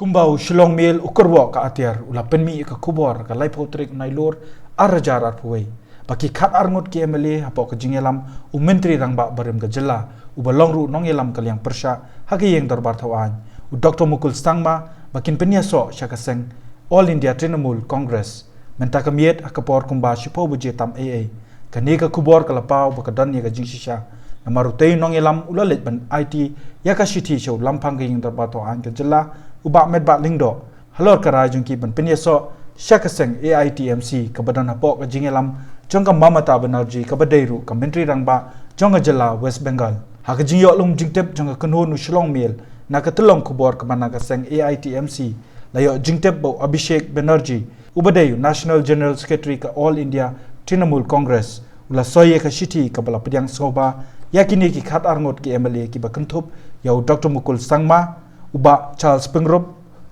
Kumbau Shillong Mil ukurwa ka atiar ula penmi ka kubor ka laipotrik nailur arajar arpuai. Baki khat arngut ki MLA hapo ka jingelam u menteri rangba barim ka jela u balongru nongelam kaliang persha hagi yeng darbar thawan u Dr. Mukul Stangma bakin penyaso syakaseng All India Trinamool Congress mentakamiet akapor kumba shipo buje tam AA kani ka kubor ka lapau bakadan ye ka jingsisha namarutei nongelam ulalet ban IT yakashiti show lampang ka yeng darbar thawan ka jela ubak medbak lingdo halor karai jungki ban penyaso syakaseng AITMC kabadan hapok ka jingelam jongka mamata banerji kabadairu ka menteri rangba jonga jela West Bengal haka jingyo lum jingtep jonga kanhonu Shillong Mil na katelong kubor ka manaka seng AITMC layo jingtep bo Abhishek Banerjee ubadayu National General Secretary ka All India Trinamool Congress ula soye ka shiti ka bala pedyang soba yakini ki khat arngot ki MLA ki bakentup yau Dr. Mukul Stangma uba Charles Pengrop,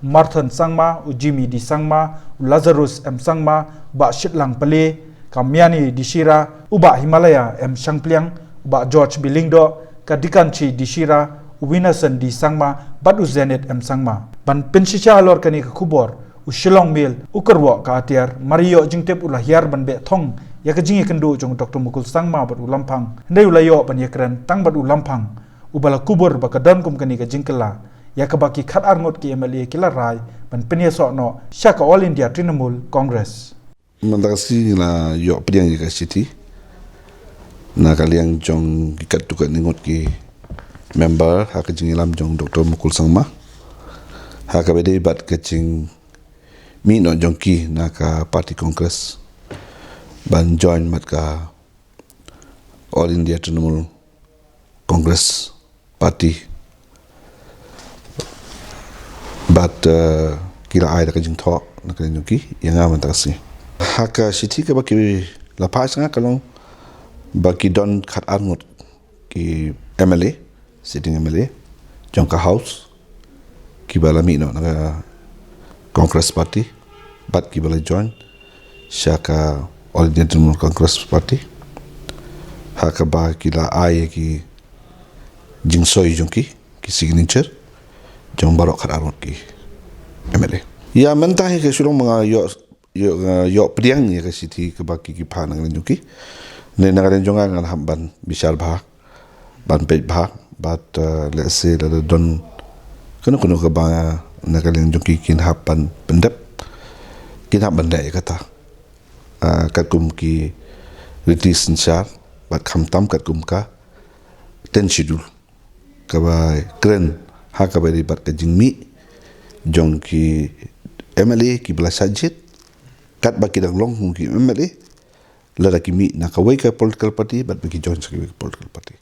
Martin Sangma, Jimmy Di Sangma, Lazarus M Sangma, uba Shitlang Pale, Kamiani Di Shira, uba Himalaya M Shangpliang, uba George Bilingdo, Kadikanchi Di Shira, Winason Di Sangma, Badu Zenet M Sangma. Ban pensisha lor kani ke kubor, u Shillong Mil, ukerwo ka atiar, Mario jingtep ulah hiar ban be thong, ya ke jingi kendo jong Dr. Mukul Stangma bat ulampang, ndai ulayo ban yakren tang bat ulampang, ubala kubur bakadan kum kani ke jingkela, ya kabaki khat arngot ki MLA kila rai ban penyaso no syaka All India Trinamool Congress. Mandakasi na yo pediang jika city na kaliang jong ikat tukat ningot ki member hak jingilam jong Dr. Mukul Stangma hak bede bat kecing mi no jong ki na ka party congress ban join mat ka All India Trinamool Congress party bat kila ai da kajing thok na kajing ki yang aman takasi haka city ka baki lapas nga kalong baki don khat arngut ki MLA sitting MLA jongka house ki bala mi no na Congress party bat ki bala join syaka All India Trinamool Congress party haka ba kila ai ki jingsoi jongki ki signature jong barok khat arngut ki MLA ya mentah ke sulong mga yo pediang ye ke city ke baki ki phan nang juki ne nang jonga ngan hamban bishal bha ban pej bha bat let's say la don kuno ke ba nang juki kin hapan pendep kin hap bandai kata kat kum ki release shar bat kham tam kat kum ka ten schedule ka ba kren ha ka ba bat ka jingmi jong ki MLA ki bala sajit kat baki dang long ki MLA la ki mi na ka political party bat baki join sa political party.